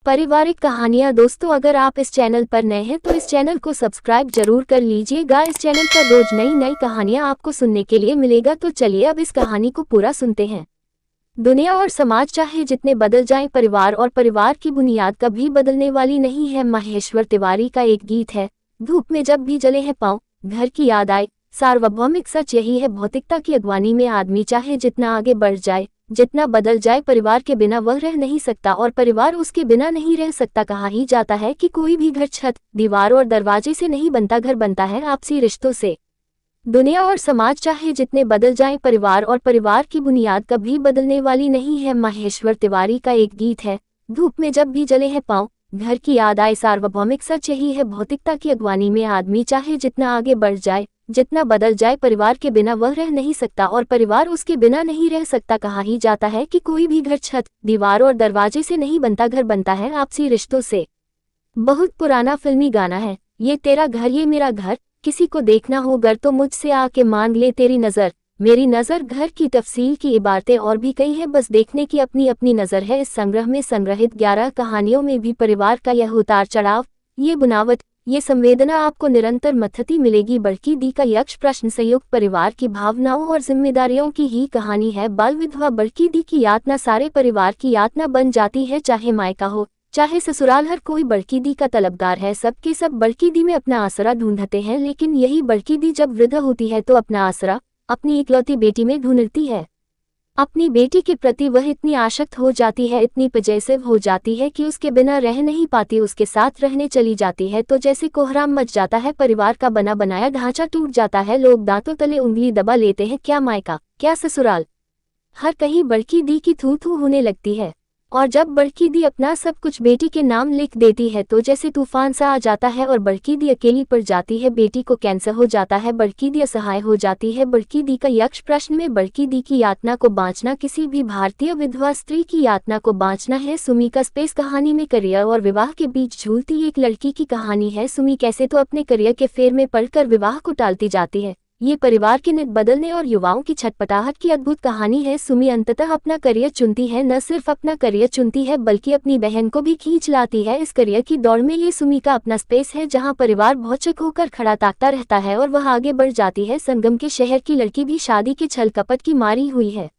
पारिवारिक कहानियाँ। दोस्तों, अगर आप इस चैनल पर नए हैं तो इस चैनल को सब्सक्राइब जरूर कर लीजिएगा। इस चैनल पर रोज नई नई कहानियाँ आपको सुनने के लिए मिलेगा। तो चलिए अब इस कहानी को पूरा सुनते हैं। दुनिया और समाज चाहे जितने बदल जाएं, परिवार और परिवार की बुनियाद कभी बदलने वाली नहीं है। माहेश्वर तिवारी का एक गीत है, धूप में जब भी जले हैं पाँव, घर की याद आए। सार्वभौमिक सच यही है, भौतिकता की अगवानी में आदमी चाहे जितना आगे बढ़ जाए, जितना बदल जाए, परिवार के बिना वह रह नहीं सकता और परिवार उसके बिना नहीं रह सकता। कहा ही जाता है कि कोई भी घर छत, दीवार और दरवाजे से नहीं बनता, घर बनता है आपसी रिश्तों से। दुनिया और समाज चाहे जितने बदल जाएं, परिवार और परिवार की बुनियाद कभी बदलने वाली नहीं है। माहेश्वर तिवारी का एक गीत है, धूप में जब भी जले हैं पाँव, घर की याद आए। सार्वभौमिक सच यही है, भौतिकता की अगवानी में आदमी चाहे जितना आगे बढ़ जाए, जितना बदल जाए, परिवार के बिना वह रह नहीं सकता और परिवार उसके बिना नहीं रह सकता। कहा ही जाता है कि कोई भी घर छत, दीवार और दरवाजे से नहीं बनता, घर बनता है आपसी रिश्तों से। बहुत पुराना फिल्मी गाना है ये, तेरा घर ये मेरा घर, किसी को देखना हो घर तो मुझसे आके मांग ले तेरी नज़र, मेरी नज़र। घर की तफसील की इबारतें और भी कई हैं, बस देखने की अपनी अपनी नज़र है। इस संग्रह में संग्रहित 11 कहानियों में भी परिवार का यह उतार चढ़ाव, ये बुनावट, ये संवेदना आपको निरंतर मथती मिलेगी। बड़की दी का यक्ष प्रश्न संयुक्त परिवार की भावनाओं और जिम्मेदारियों की ही कहानी है। बाल विधवा बड़की दी की यातना सारे परिवार की यातना बन जाती है, चाहे मायका हो चाहे ससुराल, हर कोई बड़की दी का तलबगार है। सबके सब बड़की दी में अपना आसरा ढूंढते हैं, लेकिन यही बड़की दी जब वृद्ध होती है तो अपना आसरा अपनी इकलौती बेटी में ढूंढती है। अपनी बेटी के प्रति वह इतनी आसक्त हो जाती है, इतनी पजेसिव हो जाती है कि उसके बिना रह नहीं पाती, उसके साथ रहने चली जाती है तो जैसे कोहराम मच जाता है, परिवार का बना बनाया ढांचा टूट जाता है। लोग दांतों तले उंगली दबा लेते हैं, क्या मायका क्या ससुराल, हर कहीं बड़की दी की थू थू होने लगती है। और जब बड़की दी अपना सब कुछ बेटी के नाम लिख देती है तो जैसे तूफान सा आ जाता है और बड़की दी अकेली पड़ जाती है। बेटी को कैंसर हो जाता है, बड़की दी असहाय हो जाती है। बड़की दी का यक्ष प्रश्न में बड़की दी की यातना को बांचना किसी भी भारतीय विधवा स्त्री की यातना को बांचना है। सुमी का स्पेस कहानी में करियर और विवाह के बीच झूलती एक लड़की की कहानी है। सुमी कैसे तो अपने करियर के फेर में पड़कर विवाह को टालती जाती है, ये परिवार के नित बदलने और युवाओं की छटपटाहट की अद्भुत कहानी है। सुमी अंततः अपना करियर चुनती है, न सिर्फ अपना करियर चुनती है बल्कि अपनी बहन को भी खींच लाती है। इस करियर की दौड़ में ये सुमी का अपना स्पेस है जहां परिवार भौचक होकर खड़ा ताकता रहता है और वह आगे बढ़ जाती है। संगम के शहर की लड़की भी शादी के छल कपट की मारी हुई है,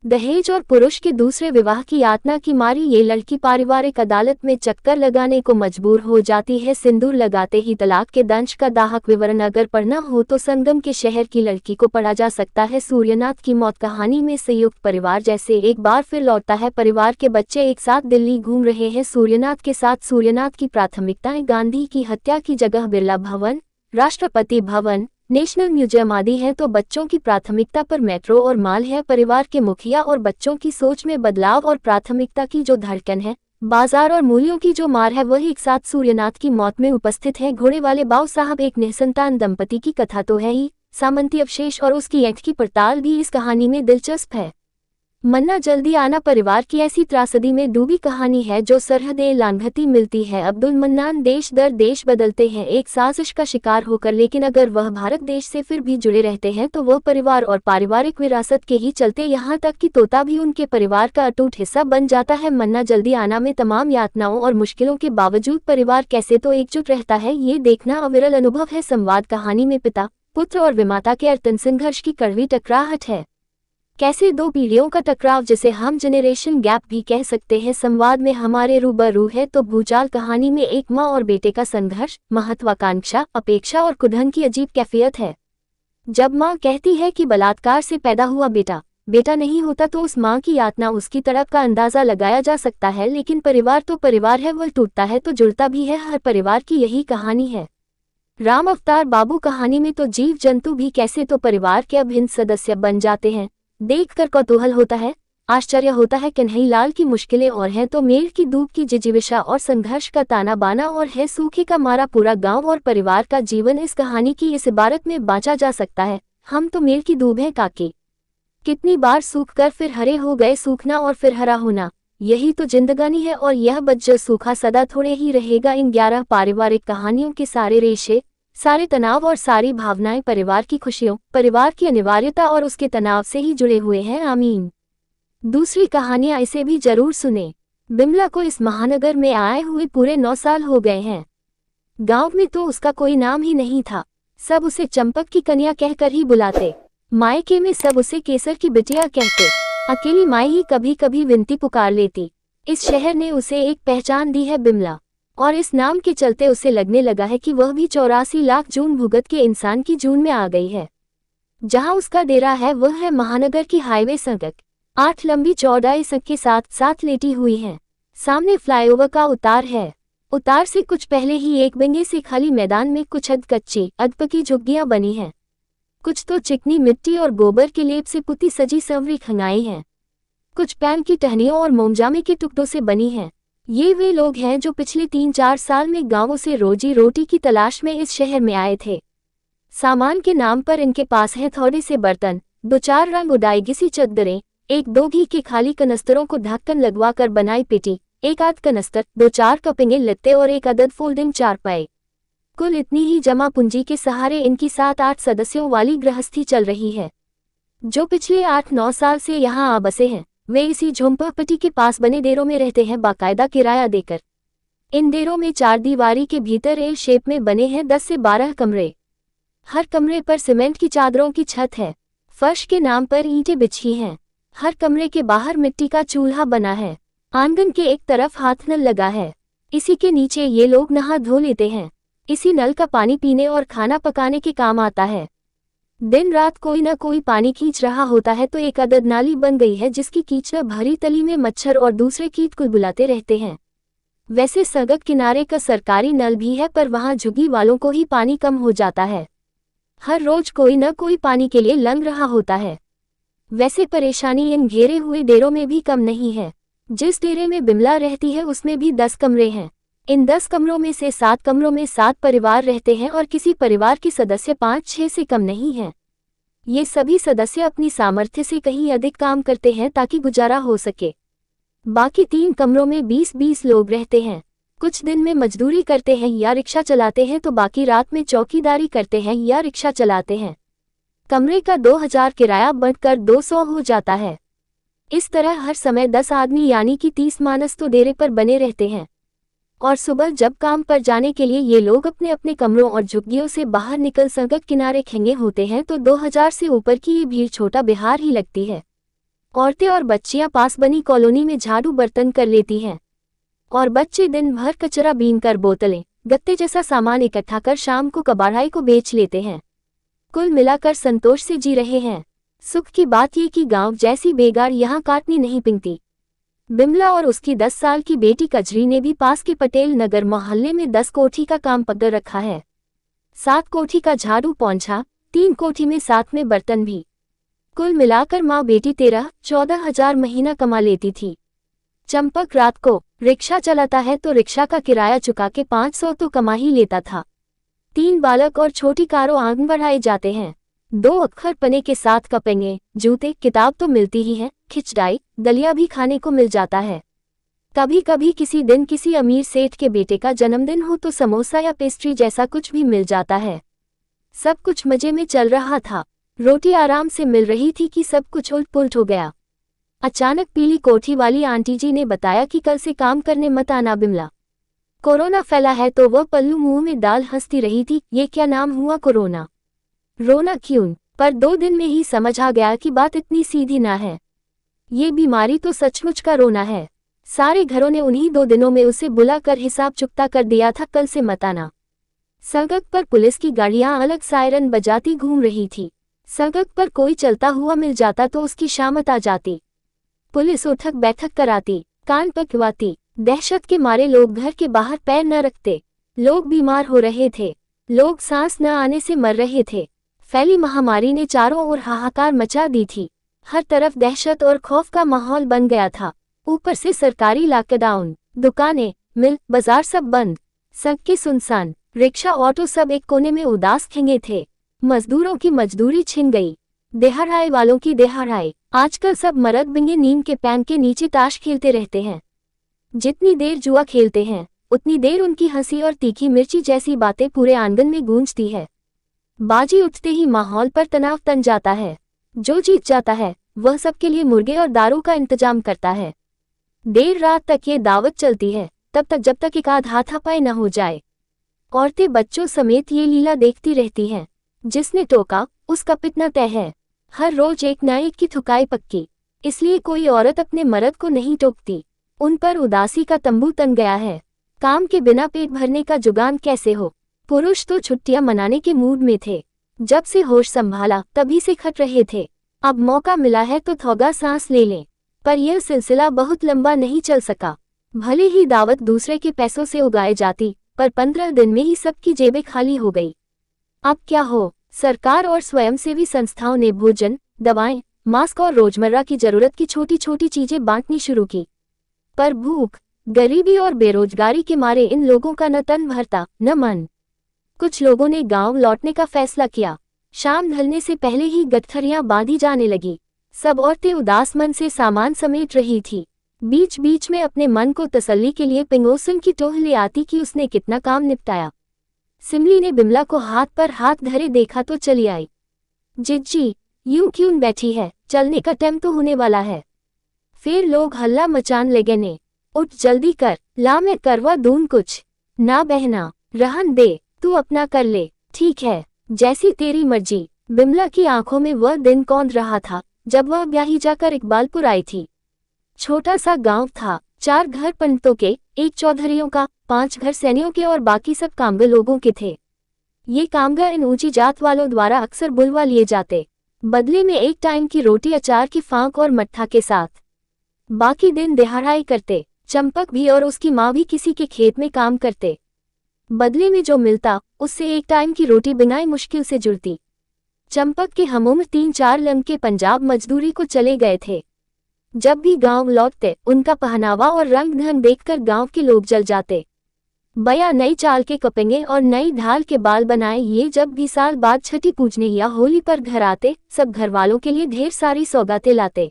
दहेज और पुरुष के दूसरे विवाह की यातना की मारी ये लड़की पारिवारिक अदालत में चक्कर लगाने को मजबूर हो जाती है। सिंदूर लगाते ही तलाक के दंश का दाहक विवरण अगर पढ़ना हो तो संगम के शहर की लड़की को पढ़ा जा सकता है। सूर्यनाथ की मौत कहानी में संयुक्त परिवार जैसे एक बार फिर लौटता है। परिवार के बच्चे एक साथ दिल्ली घूम रहे हैं सूर्यनाथ के साथ। सूर्यनाथ की प्राथमिकताएं गांधी की हत्या की जगह बिरला भवन, राष्ट्रपति भवन, नेशनल म्यूजियम आदि है तो बच्चों की प्राथमिकता पर मेट्रो और माल है। परिवार के मुखिया और बच्चों की सोच में बदलाव और प्राथमिकता की जो धड़कन है, बाजार और मूल्यों की जो मार है, वह एक साथ सूर्यनाथ की मौत में उपस्थित है। घोड़े वाले बाव साहब एक निसंतान दंपति की कथा तो है ही, सामंती अवशेष और उसकी ऐंठ की पड़ताल भी इस कहानी में दिलचस्प है। मन्ना जल्दी आना परिवार की ऐसी त्रासदी में डूबी कहानी है जो सरहदें लांघती मिलती है। अब्दुल मन्नान देश दर देश बदलते हैं एक साजिश का शिकार होकर, लेकिन अगर वह भारत देश से फिर भी जुड़े रहते हैं तो वह परिवार और पारिवारिक विरासत के ही चलते, यहाँ तक कि तोता भी उनके परिवार का अटूट हिस्सा बन जाता है। मन्ना जल्दी आना में तमाम यातनाओं और मुश्किलों के बावजूद परिवार कैसे तो एकजुट रहता है, ये देखना अविरल अनुभव है। संवाद कहानी में पिता, पुत्र और विमाता के अर्तन संघर्ष की कड़वी टकराहट है, कैसे दो पीढ़ियों का टकराव जिसे हम जनरेशन गैप भी कह सकते हैं संवाद में हमारे रूबरू है। तो भूचाल कहानी में एक माँ और बेटे का संघर्ष, महत्वाकांक्षा, अपेक्षा और कुधन की अजीब कैफियत है। जब माँ कहती है कि बलात्कार से पैदा हुआ बेटा बेटा नहीं होता तो उस माँ की यातना, उसकी तड़प का अंदाजा लगाया जा सकता है, लेकिन परिवार तो परिवार है, वह टूटता है तो जुड़ता भी है। हर परिवार की यही कहानी है। राम अवतार बाबू कहानी में तो जीव जंतु भी कैसे तो परिवार के अभिन्न सदस्य बन जाते हैं, देखकर कौतूहल होता है, आश्चर्य होता है। कन्हैयालाल की मुश्किलें और हैं तो मेल की दूब की जिजीविषा और संघर्ष का ताना बाना और है सूखे का मारा पूरा गांव और परिवार का जीवन। इस कहानी की इस इबारत में बांचा जा सकता है, हम तो मेल की दूब हैं काके, कितनी बार सूख कर फिर हरे हो गए, सूखना और फिर हरा होना, यही तो जिंदगानी है और यह बज्जर सूखा सदा थोड़े ही रहेगा। इन 11 पारिवारिक कहानियों के सारे रेशे, सारे तनाव और सारी भावनाएं परिवार की खुशियों, परिवार की अनिवार्यता और उसके तनाव से ही जुड़े हुए हैं। आमीन। दूसरी कहानियां इसे भी जरूर सुने। बिमला को इस महानगर में आए हुए पूरे 9 साल हो गए हैं। गांव में तो उसका कोई नाम ही नहीं था। सब उसे चंपक की कन्या कहकर ही बुलाते। मायके में सब उसे केसर की बिटिया कहते। अकेली माई ही कभी कभी विनती पुकार लेती। इस शहर ने उसे एक पहचान दी है बिमला, और इस नाम के चलते उसे लगने लगा है कि वह भी 84 लाख जून भुगत के इंसान की जून में आ गई है। जहां उसका डेरा है वह है महानगर की हाईवे सड़क। 8 लंबी चौड़ाई सड़क के साथ साथ लेटी हुई है। सामने फ्लाईओवर का उतार है। उतार से कुछ पहले ही एक बेंगे से खाली मैदान में कुछ कच्ची अधपकी झुग्गियां बनी हैं। कुछ तो चिकनी मिट्टी और गोबर के लेप से पुती सजी संवरी खंगाई हैं। कुछ पैन की टहनियों और मोमजामे के टुकड़ों से बनी हैं। ये वे लोग हैं जो पिछले 3-4 साल में गांवों से रोजी रोटी की तलाश में इस शहर में आए थे। सामान के नाम पर इनके पास हैं थोड़े से बर्तन, 2-4 रंग उड़ाई घिसी चद्दरें, 1-2 घी के खाली कनस्तरों को ढक्कन लगवाकर बनाई पेटी, 1-8 कनस्तर, 2-4 कपिंगे लत्ते और 1 अदद फोल्डिंग चारपाई। कुल इतनी ही जमा पूंजी के सहारे इनकी 7-8 सदस्यों वाली गृहस्थी चल रही है। जो पिछले 8-9 साल से यहाँ आ बसे हैं वे इसी झोंपड़पट्टी के पास बने डेरों में रहते हैं, बाकायदा किराया देकर। इन डेरों में 4 दीवारी के भीतर एल शेप में बने हैं 10 से 12 कमरे। हर कमरे पर सीमेंट की चादरों की छत है। फर्श के नाम पर ईंटें बिछी हैं। हर कमरे के बाहर मिट्टी का चूल्हा बना है। आंगन के एक तरफ हाथ नल लगा है। इसी के नीचे ये लोग नहा धो लेते हैं। इसी नल का पानी पीने और खाना पकाने के काम आता है। दिन रात कोई न कोई पानी खींच रहा होता है तो एक अदद नाली बन गई है जिसकी कीचड़ भरी तली में मच्छर और दूसरे कीट कुलबुलाते रहते हैं। वैसे सड़क किनारे का सरकारी नल भी है पर वहां झुग्गी वालों को ही पानी कम हो जाता है। हर रोज कोई न कोई पानी के लिए लंघ रहा होता है। वैसे परेशानी इन घेरे हुए डेरों में भी कम नहीं है। जिस डेरे में बिमला रहती है उसमें भी 10 कमरे हैं। इन 10 कमरों में से 7 कमरों में 7 परिवार रहते हैं और किसी परिवार के सदस्य 5-6 से कम नहीं हैं। ये सभी सदस्य अपनी सामर्थ्य से कहीं अधिक काम करते हैं ताकि गुजारा हो सके। बाकी 3 कमरों में 20-20 लोग रहते हैं। कुछ दिन में मजदूरी करते हैं या रिक्शा चलाते हैं तो बाकी रात में चौकीदारी करते हैं या रिक्शा चलाते हैं। कमरे का 2000 किराया बढ़कर 200 हो जाता है। इस तरह हर समय 10 आदमी यानी कि 30 मानस तो डेरे पर बने रहते हैं। और सुबह जब काम पर जाने के लिए ये लोग अपने अपने कमरों और झुग्गियों से बाहर निकल सड़क किनारे खड़े होते हैं तो 2000 से ऊपर की ये भीड़ छोटा बिहार ही लगती है। औरतें और बच्चियां पास बनी कॉलोनी में झाड़ू बर्तन कर लेती हैं और बच्चे दिन भर कचरा बीन कर बोतलें गत्ते जैसा सामान इकट्ठा कर शाम को कबाड़ाई को बेच लेते हैं। कुल मिलाकर संतोष से जी रहे हैं। सुख की बात ये कि गांव जैसी बेगार यहाँ काटनी नहीं पिंगती। बिमला और उसकी 10 साल की बेटी कजरी ने भी पास के पटेल नगर मोहल्ले में 10 कोठी का काम पकड़ रखा है। 7 कोठी का झाड़ू पोंछा, 3 कोठी में 7 में बर्तन भी। कुल मिलाकर माँ बेटी 13-14 हजार महीना कमा लेती थी। चंपक रात को रिक्शा चलाता है तो रिक्शा का किराया चुका के 500 तो कमा ही लेता था। 3 बालक और छोटी कारों आंगन बढ़ाए जाते हैं। 2 अक्खर पने के साथ कपेंगे, जूते, किताब तो मिलती ही है, खिचड़ाई, दलिया भी खाने को मिल जाता है। कभी कभी किसी दिन किसी अमीर सेठ के बेटे का जन्मदिन हो तो समोसा या पेस्ट्री जैसा कुछ भी मिल जाता है। सब कुछ मजे में चल रहा था। रोटी आराम से मिल रही थी कि सब कुछ उलट पुलट हो गया। अचानक पीली कोठी वाली आंटी जी ने बताया कि कल से काम करने मत आना बिमला, कोरोना फैला है। तो वह पल्लू मुंह में डाल हंसती रही थी। ये क्या नाम हुआ कोरोना? रोना क्यों? पर 2 दिन में ही समझ आ गया कि बात इतनी सीधी ना है। ये बीमारी तो सचमुच का रोना है। सारे घरों ने उन्हीं 2 दिनों में उसे बुलाकर हिसाब चुकता कर दिया था, कल से मत आना। सड़क पर पुलिस की गाड़ियां अलग सायरन बजाती घूम रही थी। सड़क पर कोई चलता हुआ मिल जाता तो उसकी शामत आ जाती। पुलिस उठक बैठक कराती, कान पकवाती। दहशत के मारे लोग घर के बाहर पैर न रखते। लोग बीमार हो रहे थे। लोग सांस न आने से मर रहे थे। फैली महामारी ने चारों ओर हाहाकार मचा दी थी। हर तरफ दहशत और खौफ का माहौल बन गया था। ऊपर से सरकारी लॉकडाउन, दुकानें, मिल, बाजार सब बंद। सड़कें सुनसान, रिक्शा ऑटो सब एक कोने में उदास खिंगे थे। मजदूरों की मजदूरी छिन गई, देहाड़ाए वालों की देहाड़ाए। आजकल सब मर्द बिंगे नीम के पैन के नीचे ताश खेलते रहते हैं। जितनी देर जुआ खेलते हैं उतनी देर उनकी हंसी और तीखी मिर्ची जैसी बातें पूरे आंगन में गूंजती है। बाजी उठते ही माहौल पर तनाव तन जाता है। जो जीत जाता है वह सबके लिए मुर्गे और दारू का इंतजाम करता है। देर रात तक ये दावत चलती है, तब तक जब तक एक आध हाथापाई न हो जाए। औरतें बच्चों समेत ये लीला देखती रहती हैं। जिसने टोका उसका पिटना तय है। हर रोज एक न एक की थुकाई पक्की, इसलिए कोई औरत अपने मर्द को नहीं टोकती। उन पर उदासी का तंबू तन गया है। काम के बिना पेट भरने का जुगान कैसे हो। पुरुष तो छुट्टियां मनाने के मूड में थे। जब से होश संभाला तभी से खट रहे थे। अब मौका मिला है तो थोड़ा सांस ले लें। पर यह सिलसिला बहुत लंबा नहीं चल सका। भले ही दावत दूसरे के पैसों से उगाए जाती, पर 15 दिन में ही सबकी जेबें खाली हो गई। अब क्या हो। सरकार और स्वयंसेवी संस्थाओं ने भोजन, दवाएं, मास्क और रोजमर्रा की जरूरत की छोटी छोटी चीजें बांटनी शुरू की। पर भूख, गरीबी और बेरोजगारी के मारे इन लोगों का न तन भरता न मन। कुछ लोगों ने गांव लौटने का फैसला किया। शाम ढलने से पहले ही गठरियां बांधी जाने लगी। सब औरतें उदास मन से सामान समेट रही थी। बीच बीच में अपने मन को तसल्ली के लिए पिंगोसन की टोह ले आती कि उसने कितना काम निपटाया। सिमली ने बिमला को हाथ पर हाथ धरे देखा तो चली आई। जिज्जी, यूं क्यों बैठी है, चलने का टाइम तो होने वाला है। फिर लोग हल्ला मचान लगे ने, उठ जल्दी कर, ला मैं करवा दूं कुछ। ना बहना, रहन दे, तू अपना कर ले। ठीक है, जैसी तेरी मर्जी। बिमला की आंखों में वह दिन कौंध रहा था जब वह ब्याही जाकर इकबालपुर आई थी। छोटा सा गांव था, 4 घर पंडितों के, 1 चौधरियों का, 5 घर सैनियों के और बाकी सब कामगार लोगों के थे। ये कामगार इन ऊंची जात वालों द्वारा अक्सर बुलवा लिए जाते, बदले में एक टाइम की रोटी अचार की फांक और मट्ठा के साथ। बाकी दिन दिहाड़ाई करते। चंपक भी और उसकी माँ भी किसी के खेत में काम करते। बदले में जो मिलता उससे एक टाइम की रोटी बिनाई मुश्किल से जुड़ती। चंपक के हमउम्र 3-4 लड़के पंजाब मजदूरी को चले गए थे। जब भी गांव लौटते उनका पहनावा और रंग ढंग देखकर गांव के लोग जल जाते। बया नई चाल के कपेंगे और नई ढाल के बाल बनाए ये जब भी साल बाद छठी पूजने या होली पर घर आते, सब घर वालों के लिए ढेर सारी सौगातें लाते।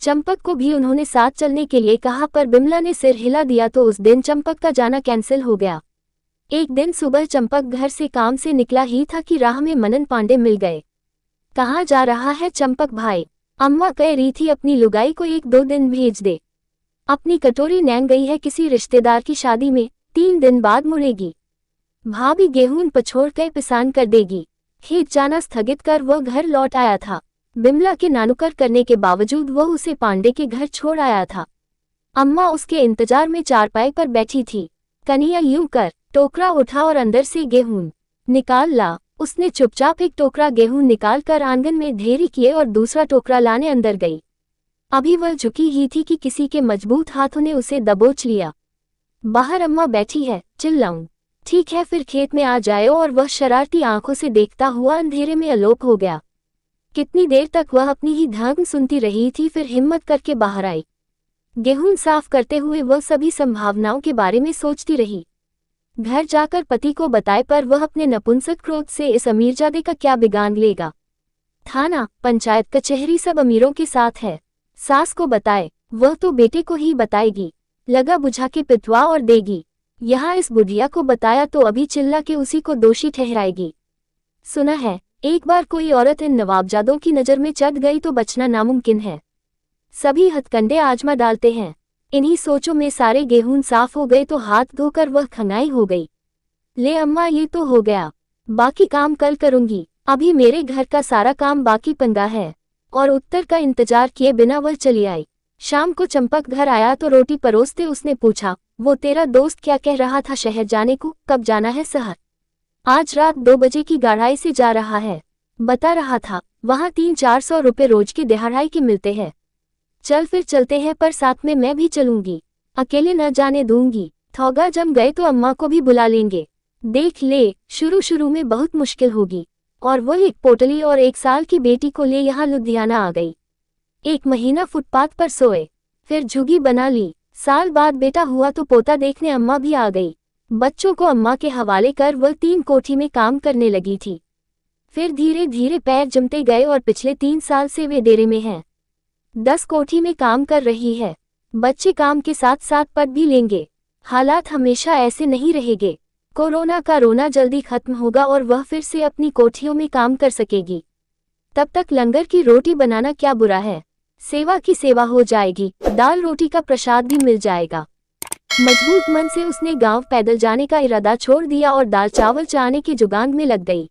चंपक को भी उन्होंने साथ चलने के लिए कहा, पर बिमला ने सिर हिला दिया तो उस दिन चंपक का जाना कैंसिल हो गया। एक दिन सुबह चंपक घर से काम से निकला ही था कि राह में मनन पांडे मिल गए। कहाँ जा रहा है चंपक भाई? अम्मा कह रही थी अपनी लुगाई को 1-2 दिन भेज दे। अपनी कटोरी नैन गई है किसी रिश्तेदार की शादी में, 3 दिन बाद मुड़ेगी। भाभी गेहूं पछोड़ कर पिसान कर देगी। खेत जाना स्थगित कर वह घर लौट आया था। बिमला के नानुकर करने के बावजूद वह उसे पांडे के घर छोड़ आया था। अम्मा उसके इंतजार में चारपाई पर बैठी थी। कन्हैया यूं कर, टोकरा उठा और अंदर से गेहूं निकाल ला। उसने चुपचाप एक टोकरा गेहूं निकाल कर आंगन में ढेरी किए और दूसरा टोकरा लाने अंदर गई। अभी वह झुकी ही थी कि किसी के मजबूत हाथों ने उसे दबोच लिया। बाहर अम्मा बैठी है, चिल्लाऊं? ठीक है फिर खेत में आ जाए। और वह शरारती आंखों से देखता हुआ अंधेरे में अलोप हो गया। कितनी देर तक वह अपनी ही ढंग सुनती रही थी, फिर हिम्मत करके बाहर आई। गेहूं साफ करते हुए वह सभी संभावनाओं के बारे में सोचती रही। घर जाकर पति को बताए, पर वह अपने नपुंसक क्रोध से इस अमीरजादे का क्या बिगाड़ लेगा। थाना, पंचायत, कचहरी सब अमीरों के साथ है। सास को बताए, वह तो बेटे को ही बताएगी। लगा बुझा के पिटवा और देगी। यहाँ इस बुढ़िया को बताया तो अभी चिल्ला के उसी को दोषी ठहराएगी। सुना है एक बार कोई औरत इन नवाबजादों की नज़र में चढ़ गई तो बचना नामुमकिन है। सभी हथकंडे आजमा डालते हैं। इन्हीं सोचों में सारे गेहूं साफ हो गए तो हाथ धोकर वह खंगाई हो गई। ले अम्मा ये तो हो गया, बाकी काम कल करूंगी। अभी मेरे घर का सारा काम बाकी पंगा है। और उत्तर का इंतजार किए बिना वह चली आई। शाम को चंपक घर आया तो रोटी परोसते उसने पूछा, वो तेरा दोस्त क्या कह रहा था शहर जाने को? कब जाना है शहर? आज रात 2 बजे की गाड़ी से जा रहा है। बता रहा था वहाँ 300-400 रुपये रोज की दिहाड़ी के मिलते हैं। चल फिर चलते हैं, पर साथ में मैं भी चलूंगी। अकेले न जाने दूंगी। थोड़ा जम गए तो अम्मा को भी बुला लेंगे। देख ले, शुरू शुरू में बहुत मुश्किल होगी। और वह एक पोटली और 1 साल की बेटी को ले यहाँ लुधियाना आ गई। 1 महीना फुटपाथ पर सोए, फिर झुगी बना ली। साल बाद बेटा हुआ तो पोता देखने अम्मा भी आ गई। बच्चों को अम्मा के हवाले कर वह 3 कोठी में काम करने लगी थी। फिर धीरे धीरे पैर जमते गए और पिछले 3 साल से वे डेरे में हैं। 10 कोठी में काम कर रही है। बच्चे काम के साथ साथ पढ़ भी लेंगे। हालात हमेशा ऐसे नहीं रहेंगे। कोरोना का रोना जल्दी खत्म होगा और वह फिर से अपनी कोठियों में काम कर सकेगी। तब तक लंगर की रोटी बनाना क्या बुरा है। सेवा की सेवा हो जाएगी, दाल रोटी का प्रसाद भी मिल जाएगा। मजबूत मन से उसने गांव पैदल जाने का इरादा छोड़ दिया और दाल चावल चाहने की जुगान में लग गई।